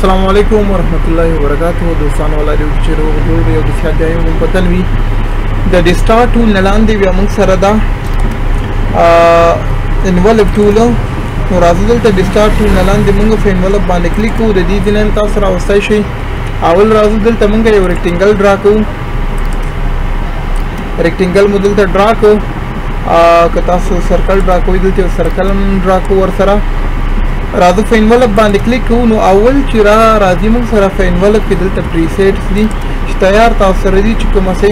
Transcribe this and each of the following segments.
السلام علیکم ورحمت الله وبرکاته دوستانو ولادي چې روغ جوړ یو د ښاګای مون پتن وی د ډیسټارټ ټول نلاندې بیا موږ سره دا انولپ ټول نو راځو دلته ډیسټارټ ټول نلاندې موږ په انولپ باندې کلیک کوو د دې دینه تاسو راوستای شي اول راځو دلته موږ یو ریکټینګل ډرا کوو ریکټینګل مو دلته ډرا کوو که تاسو سرکل ډرا کوئ دلته یو سرکل ډرا کوو ورسره راځو په انولپ باندې کلیک کوو نو اول چې راځي موږ سره په انولپ کې دلته پریسیټس دي چې تیار تاسو سره دي چې کومه څه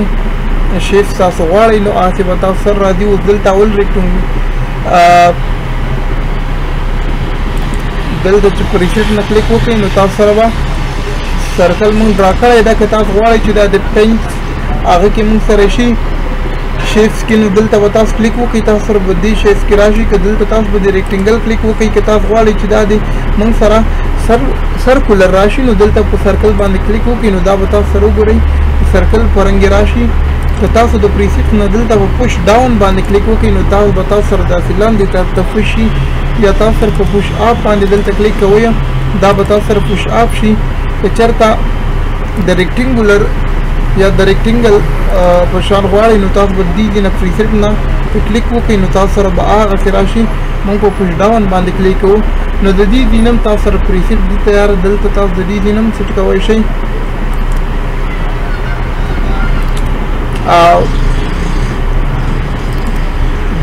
شیف تاسو غواړئ نو هغه به تاسو سره راځي اوس دلته اول ریکټینګل دلته چې پریسیټ نه کلیک وکړئ نو تاسو سره به سرکل موږ ډرا کړی دا که تاسو غواړئ چې دا د پینټ هغه کې موږ سره شي شیپس کې نو دلته به تاسو کلیک وکړئ تاسو سره به دې شیپس کې راشي که دلته تاسو به د ریکټینګل کلیک وکړئ که تاسو غواړئ چې دا د موږ سره سرکولر راشي نو دلته په سرکل باندې کلیک وکړئ نو دا به تاسو سره وګورئ سرکل په رنګ راشي که تاسو د پریسیټ نه دلته په پوش ډاون باندې کلیک وکړئ نو دا به تاسو سره داسې لاندې طرف ته پوش شي یا تاسو سره په پوش اپ باندې دلته کلیک کوئ دا به تاسو سره پوش اپ شي که چېرته د ریکټینګولر یا د ریکټینګل په شان غواړئ نو تاسو به دې نه پریسیټ نه کلیک وکړئ نو تاسو سره به هغه راشي موږ په پوش ډاون باندې کلیک کوو نو د دې دینم تاسو سره پریسیټ دي تیار دلته تاسو د دې دینم سیټ کوئ شئ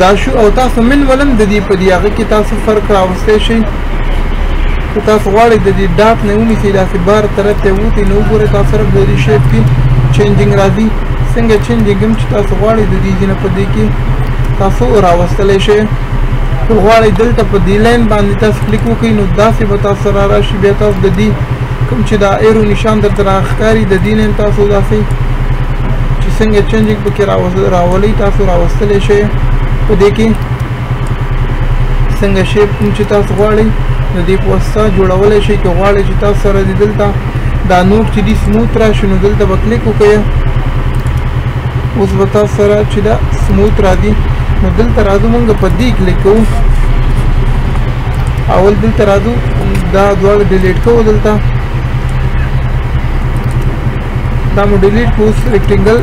دا شو او تاسو من ولم د دې په دې هغه کې تاسو فرق راوستئ شئ که تاسو غواړئ د دې ډاټ نه ونیسئ داسې بار طرف ته ووتئ نو وګورئ تاسو سره د دې شیپ کې چینجینګ راځي څنګه چینجینګ هم چې تاسو غواړئ د دې ځینه په دې کې تاسو راوستلی شئ که غواړئ دلته په دې لاین باندې تاسو کلیک وکړئ نو داسې به تاسو سره راشي بیا تاسو د دې کوم چې دا ایرو نشان درته راښکاري د دې نه تاسو داسې چې څنګه چینجینګ پکې راولئ تاسو راوستلی شئ په دې کې څنګه شیپ کوم چې تاسو غواړئ د دې په واسطه جوړولی شئ که غواړئ چې تاسو سره د دلته دا نوټ چې دي سموت راشي نو دلته به کلیک وکړئ اوس به تاسو سره چې دا سموت راځي نو دلته راځو موږ په دې کلیک کوو اول دلته راځو دا دواړه ډیلیټ کوو دلته دا مو ډیلیټ کوو ریکټینګل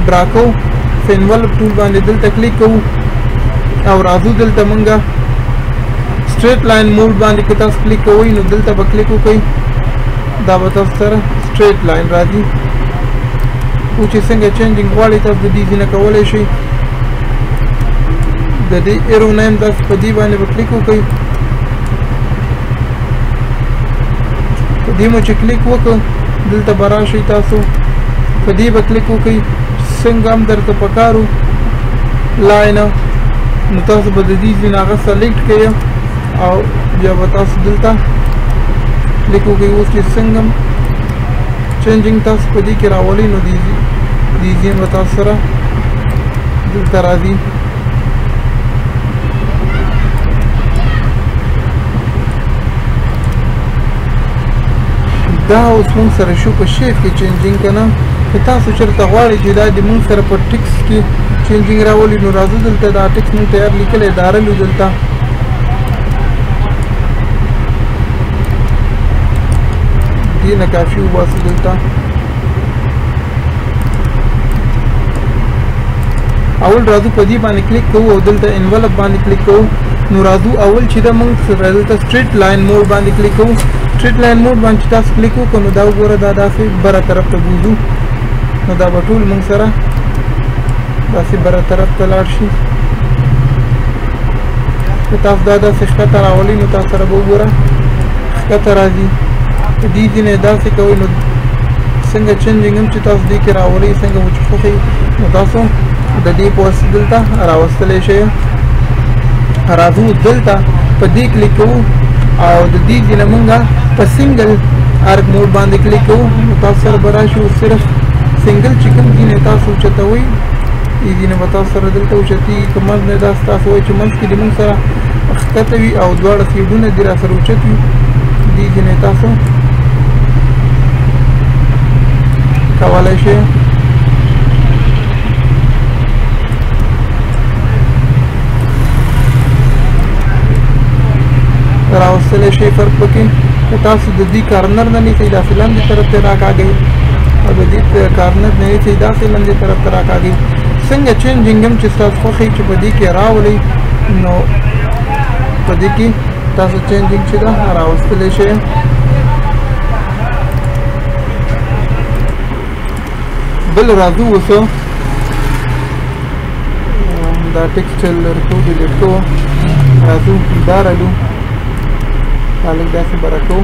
ډرا کوو په انولپ ټول باندې دلته کلیک کوو او راځو دلته موږ سټریټ لاین موډ باندې که تاسو کلیک کوئ نو دلته به کلیک وکړئ دا به تاسو سره سټریټ لاین راځي او چې څنګه چینجینګ غواړئ تاسو د دې ځینه کولی شئ د دې ایرو نیم تاسو په دې باندې به کلیک وکړئ په دې مو چې کلیک وکړ دلته به راشئ تاسو په دې به کلیک وکړئ څنګه هم درته پکارو لاینه نو تاسو به د دې ځینه هغه سلیکټ کړئ او بیا به تاسو دلته کلیک وکړئ اوس چې څنګه چینجینګ تاسو په دې کې راولئ نو دې ځین به تاسو سره دلته راځي دا اوس موږ سره شو په شیپ کې چینجینګ که نه که تاسو چېرته غواړئ چې دا د موږ سره په ټکس کې چینجینګ راولي نو راځو دلته دا ټکس موږ تیار لیکلی دارلو دلته دې نه کافي وباسو دلته اول راځو په دې باندې کلیک کوو او دلته انولپ باندې کلیک کوو نو راځو اول چې دا موږ دلته سټریټ لاین موډ باندې کلیک کوو سټریټ لاین موډ باندې چې تاسو کلیک وکړو نو دا وګوره دا داسې بره طرف ته بوځو نو دا به ټول موږ سره داسې بره طرف ته لاړ شي که تاسو دا داسې ښکته راولئ نو تاسو سره به وګوره ښکته راځي په دې ځینې داسې کوئ نو څنګه چینجینګ هم چې تاسو دې کې راولئ څنګه مو چې خوښوي نو تاسو د دې په واسطه دلته راوستلی شئ راځو دلته په دې کلیک کوو او د دې ځینې موږ په سنګل ارګ موډ باندې کلیک کوو نو تاسو سره به راشي صرف سنګل چې کوم ځینې تاسو اوچتوئ دې ځینې به تاسو سره دلته اوچتېږي که منځ نه داسې تاسو وایئ چې منځ کې د موږ سره ښکته وي او دواړه سیډونه دې را سره اوچت وي دې ځینې تاسو کولی شئ راوستلی شئ فرق پکې که تاسو د دې کارنر نه نیسئ داسې لاندې طرف ته راکاږئ او د دې کارنر نه نیسئ داسې لاندې طرف ته راکاږئ څنګه چینجینګ هم چې ستاسو خوښ وي چې په دې کې راولئ نو په دې کې تاسو چینجینګ چې ده راوستلی شئ بل راځو اوسه دا ټیکسټایل لرکو ډیلیټ کوو راځو دا راځو دا لږ داسې به راکوو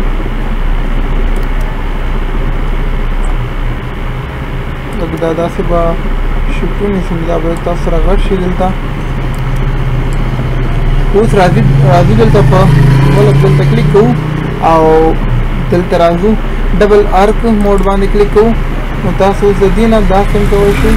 لږ دا داسې به شفټ ونیسم دا به تاسو سره غټ شي دلته اوس راځو دلته په ولف دلته کلیک کوو او دلته راځو ډبل ارک موډ باندې کلیک کوو نو تاسو اوس د دې نه داسې هم کولی شئ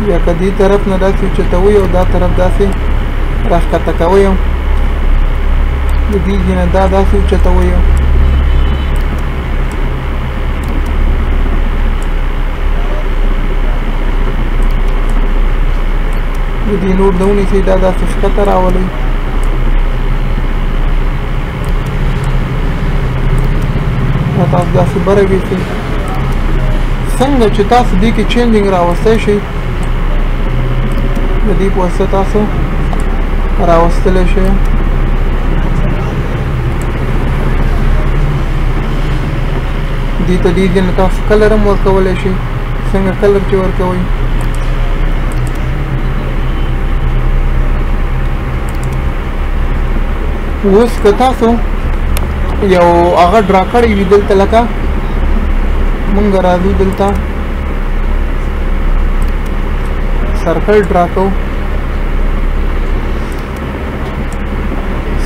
یا که دې طرف نه داسې اوچتوئ او دا طرف داسې راښکته کوئ د دې نه دا داسې اوچتوئ د دې نور د ونیسئ دا داسې ښکته راولئ دا تاسو داسې بره ویسئ څنګه چې تاسو دې کې چینجینګ راوستی شئ د دې په واسطه تاسو راوستلی شئ دې ته دې ځای نه تاسو کلر هم ورکولی شئ څنګه کلر چې ورکوئ اوس که تاسو یو هغه ډرا کړی وي دلته لکه مونږ راځو دلته سرکل ډرا کوو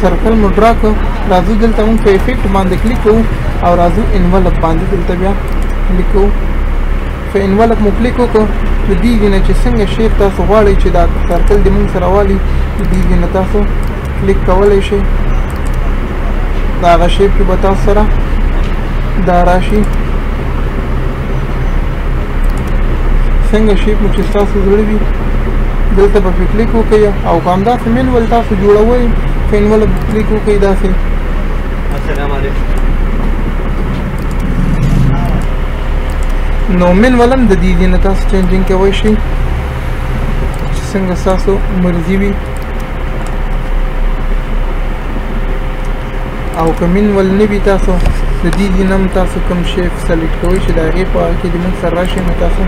سرکل مو ډرا کوو راځو دلته مونږ په افیکټ باندې کلیک کوو او راځو انولپ باندې دلته بیا کلیک کوو په انولپ مو کلیک وکړو د دې نه چې څنګه شیپ تاسو غواړئ چې دا سرکل دې مونږ سره والي د دې نه تاسو کلیک کولی شئ دا هغه شیپ کې به تاسو سره دا راشي څنګه شیپ مو چې ستاسو زړه وي دلته به پرې کلیک وکړئ او که همداسې مینول تاسو جوړوئ مینول کلیک وکړئ داسې السلام علیکم نو مینول هم د دې ځای نه تاسو چینجینګ کولی شئ چې څنګه ستاسو مرضي وي او که مینول نه وي تاسو د دې ځای نه هم تاسو کوم شیپ سلیکټ کوئ چې د هغې په هغه کې د موږ سره راشي نو تاسو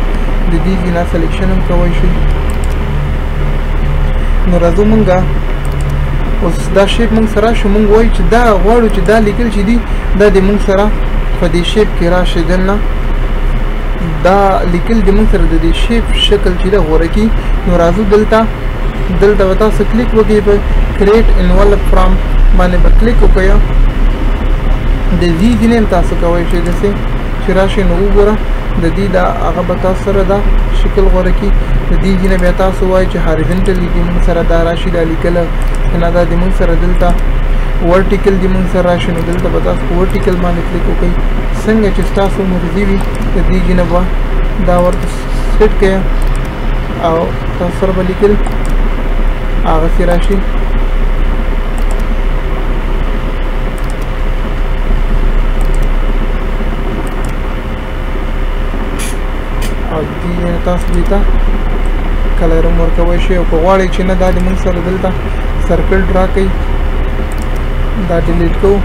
د دې ځای نه سلیکشن هم کولی شئ نو راځو مونږه اوس دا شیپ مونږ سره راشي مونږ وایو چې دا غواړو چې دا لیکل چې دي دا د مونږ سره په دې شیپ کې راشي دننه دا لیکل د مونږ سره د دې شیپ شکل چې ده غوره کړي نو راځو دلته به تاسو کلیک وکړئ په کریټ انولپ فرام باندې به کلیک وکړئ د دې ځای نه تاسو کولی شئ داسې چې راشي نو وګوره د دې دا هغه به تاسو سره دا شکل غوره کړي د دې ځای نه بیا تاسو وایئ چې هاریزنټلي دې مونږ سره دا راشي دا لیکله که نه دا د مونږ سره دلته ورټیکل دې مونږ سره راشي نو دلته به تاسو ورټیکل باندې کلیک وکړئ څنګه چې ستاسو مرضي وي د دې ځای نه به دا ورته سیټ کړئ او تاسو سره به لیکل هغسې راشي او دې نه تاسو دې ته کلر هم ورکولی شئ او که غواړئ چې نه دا د مونږ سره دلته سرکل ډرا کوي دا ډیلیټ کوو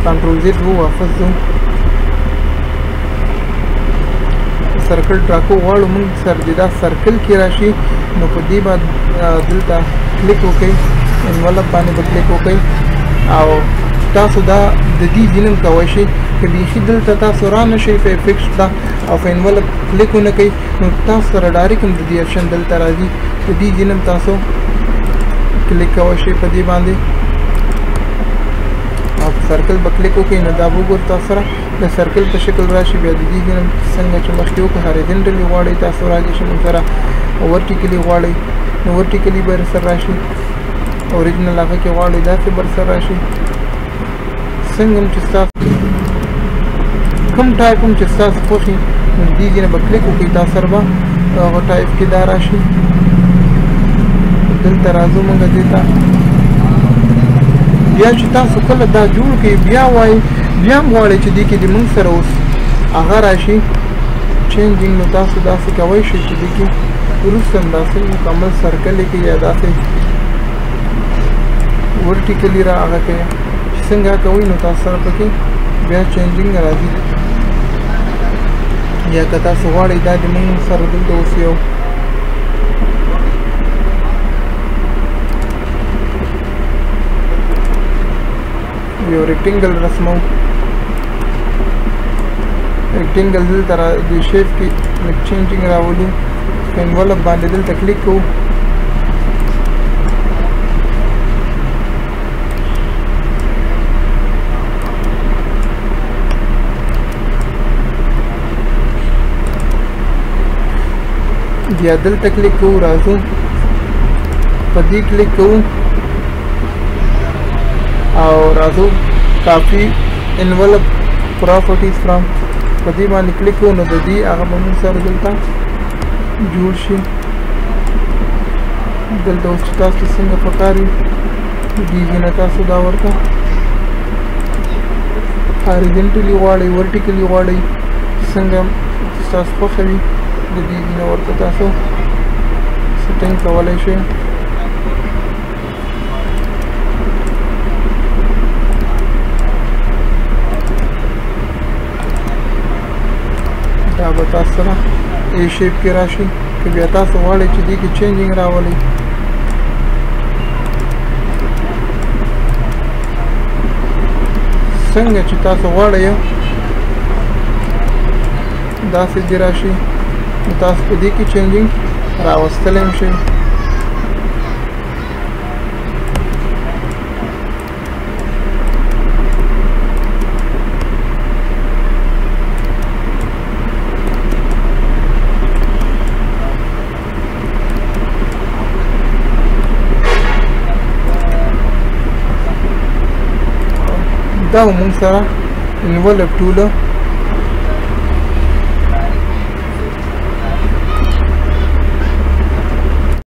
کنټرول زد وو واپس ځو سرکل ډرا کوو غواړو مونږ سره دې دا سرکل کې راشي نو په دې به دلته کلیک وکړئ انولپ باندې به کلیک وکړئ او تاسو دا د دې ځای نه هم کولی شئ که بیخي دلته تاسو را نه شئ په افیکټس ته او په انولپ کلیک ونه کوئ نو تاسو سره ډایرکټ هم د دې اپشن دلته راځي د دې ځای نه هم تاسو کلیک کولی شئ په دې باندې او سرکل به کلیک وکړئ نو دا به وګورئ تاسو سره د سرکل په شکل راشي بیا د دې ځای نه څنګه چې مخکې وکړو هاریزنټلي غواړئ تاسو راځي شئ موږ سره ورټیکلي غواړئ نو ورټیکلي به سره راشي اوریجنل هغه کې غواړئ داسې بر سره راشي څنګه هم چې ستاسو کوم ټایپ هم چې ستاسو خوښي نو دې ځای نه به کلیک وکړئ تاسو سره به هغه ټایپ کې دا راشي دلته راځو موږ دې ته بیا چې تاسو کله دا جوړ کړئ بیا وایي بیا هم غواړئ چې دې کې د موږ سره اوس هغه راشي چینجینګ نو تاسو داسې کوئ شئ چې دې کې وروسته هم داسې مکمل سرکل کې یا داسې ورټیکلی را هغه کوي چې څنګه کوئ نو تاسو سره پکې بیا چینجینګ راځي یا که تاسو غواړئ دا د موږ سره دلته اوس یو ریکټینګل رسمو ریکټینګل دلته د شیپ کې لږ چینجینګ راولو انولپ باندې دلته کلیک کوو بیا دلته کلیک کوو راځو په دې کلیک کوو او راځو کافي انولپ پراپرټیز فرام په دې باندې کلیک کوو نو د دې هغه به موږ سره دلته جوړ شي دلته اوس چې تاسو څنګه پکار وي دې ځای نه تاسو دا ورته هاریزنټلي غواړئ ورټیکلي غواړئ څنګه ستاسو خوښه وي د دې ځای نه ورته تاسو سیټینګ کولی شئ دا به تاسو سره ای شیپ کې راشي که بیا تاسو غواړئ چې دې کې چینجینګ راولئ څنګه چې تاسو غواړئ داسې دې راشي نو تاسو په دې کې چینجینګ راوستلی هم شئ دا موږ سره انولپ ټول